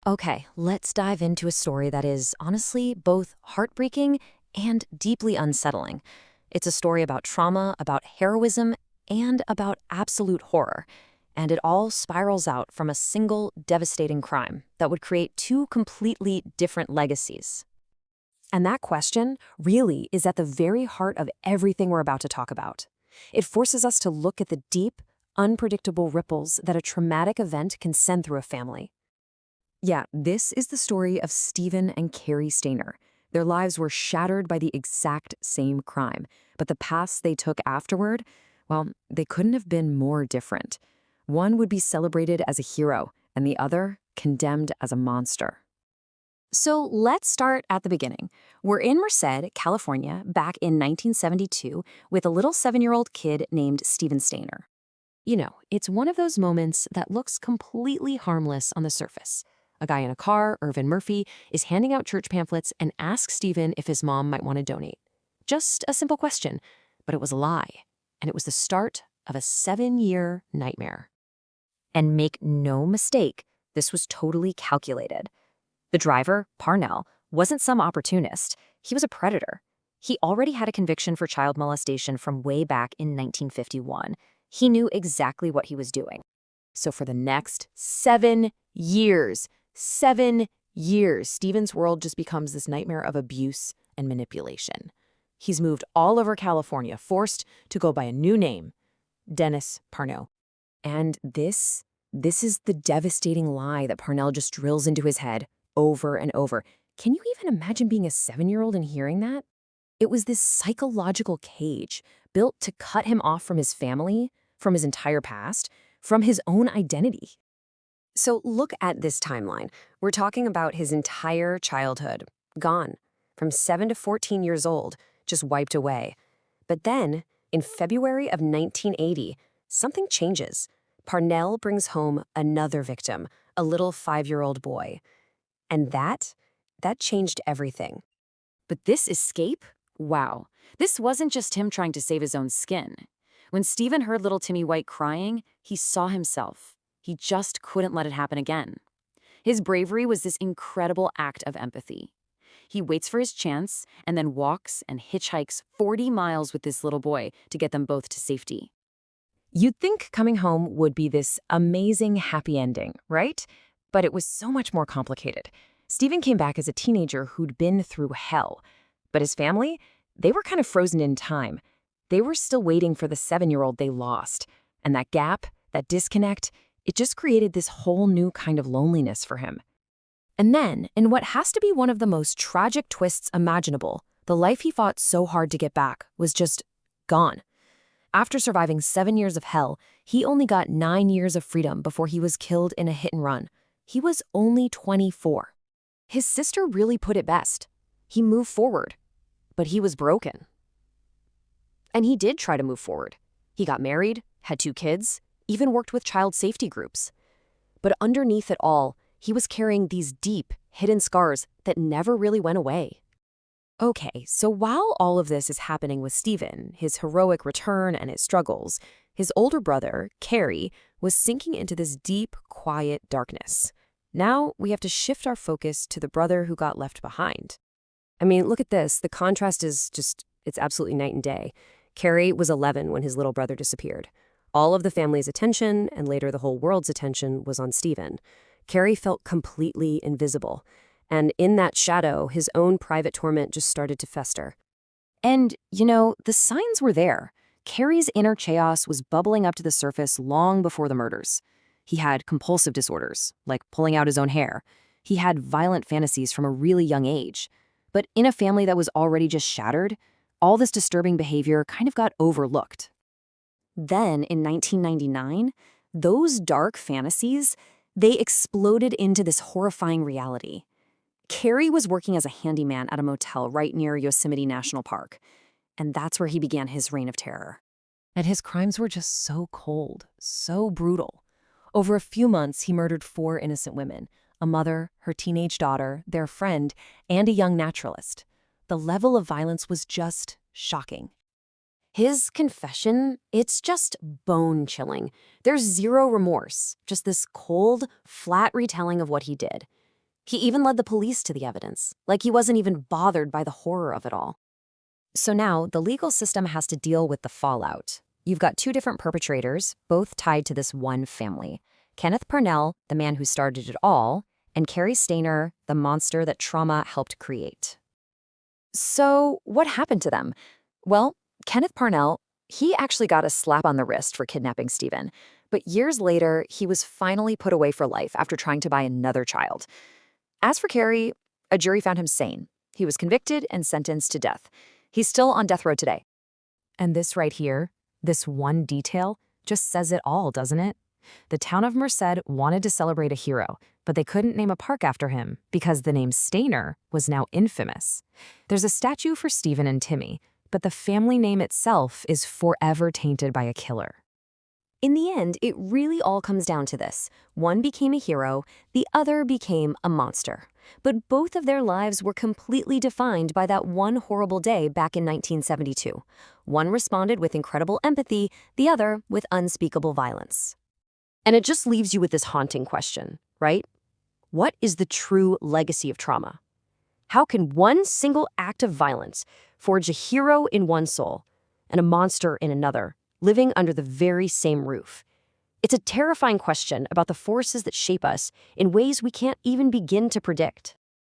Okay, let's dive into a story that is honestly both heartbreaking and deeply unsettling. It's a story about trauma, about heroism, and about absolute horror. And it all spirals out from a single devastating crime that would create two completely different legacies. And that question really is at the very heart of everything we're about to talk about. It forces us to look at the deep, unpredictable ripples that a traumatic event can send through a family. Yeah, this is the story of Steven and Cary Stayner. Their lives were shattered by the exact same crime, but the paths they took afterward, well, they couldn't have been more different. One would be celebrated as a hero, and the other condemned as a monster. So let's start at the beginning. We're in Merced, California, back in 1972, with a little 7-year-old kid named Steven Stayner. It's one of those moments that looks completely harmless on the surface. A guy in a car, Irvin Murphy, is handing out church pamphlets and asks Steven if his mom might want to donate. Just a simple question, but it was a lie. And it was the start of a 7-year nightmare. And make no mistake, this was totally calculated. The driver, Parnell, wasn't some opportunist. He was a predator. He already had a conviction for child molestation from way back in 1951. He knew exactly what he was doing. So for the next 7 years, 7 years, Steven's world just becomes this nightmare of abuse and manipulation. He's moved all over California, forced to go by a new name, Dennis Parnell. And this is the devastating lie that Parnell just drills into his head over and over. Can you even imagine being a 7-year-old and hearing that? It was this psychological cage built to cut him off from his family, from his entire past, from his own identity. So look at this timeline. We're talking about his entire childhood, gone, from 7 to 14 years old, just wiped away. But then, in February of 1980, something changes. Parnell brings home another victim, a little 5-year-old boy. And that changed everything. But this escape? Wow. This wasn't just him trying to save his own skin. When Steven heard little Timmy White crying, he saw himself. He just couldn't let it happen again. His bravery was this incredible act of empathy. He waits for his chance and then walks and hitchhikes 40 miles with this little boy to get them both to safety. You'd think coming home would be this amazing happy ending, right? But it was so much more complicated. Steven came back as a teenager who'd been through hell. But his family, they were kind of frozen in time. They were still waiting for the 7-year-old they lost. And that gap, that disconnect, it just created this whole new kind of loneliness for him. And then, in what has to be one of the most tragic twists imaginable, the life he fought so hard to get back was just gone. After surviving 7 years of hell, he only got 9 years of freedom before he was killed in a hit and run. He was only 24. His sister really put it best. He moved forward, but he was broken. And he did try to move forward. He got married, had 2 kids, even worked with child safety groups. But underneath it all, he was carrying these deep, hidden scars that never really went away. Okay, so while all of this is happening with Steven, his heroic return and his struggles, his older brother, Cary, was sinking into this deep, quiet darkness. Now we have to shift our focus to the brother who got left behind. I mean, look at this. The contrast is just, it's absolutely night and day. Cary was 11 when his little brother disappeared. All of the family's attention, and later the whole world's attention, was on Steven. Cary felt completely invisible. And in that shadow, his own private torment just started to fester. And, the signs were there. Cary's inner chaos was bubbling up to the surface long before the murders. He had compulsive disorders, like pulling out his own hair. He had violent fantasies from a really young age. But in a family that was already just shattered, all this disturbing behavior kind of got overlooked. Then, in 1999, those dark fantasies, they exploded into this horrifying reality. Cary was working as a handyman at a motel right near Yosemite National Park, and that's where he began his reign of terror. And his crimes were just so cold, so brutal. Over a few months, he murdered 4 innocent women, a mother, her teenage daughter, their friend, and a young naturalist. The level of violence was just shocking. His confession, it's just bone-chilling. There's zero remorse, just this cold, flat retelling of what he did. He even led the police to the evidence, like he wasn't even bothered by the horror of it all. So now the legal system has to deal with the fallout. You've got two different perpetrators, both tied to this one family. Kenneth Parnell, the man who started it all, and Cary Stayner, the monster that trauma helped create. So what happened to them? Well, Kenneth Parnell, he actually got a slap on the wrist for kidnapping Steven. But years later, he was finally put away for life after trying to buy another child. As for Cary, a jury found him sane. He was convicted and sentenced to death. He's still on death row today. And this right here, this one detail, just says it all, doesn't it? The town of Merced wanted to celebrate a hero, but they couldn't name a park after him because the name Stayner was now infamous. There's a statue for Steven and Timmy, but the family name itself is forever tainted by a killer. In the end, it really all comes down to this. One became a hero, the other became a monster. But both of their lives were completely defined by that one horrible day back in 1972. One responded with incredible empathy, the other with unspeakable violence. And it just leaves you with this haunting question, right? What is the true legacy of trauma? How can one single act of violence forge a hero in one soul and a monster in another, living under the very same roof? It's a terrifying question about the forces that shape us in ways we can't even begin to predict.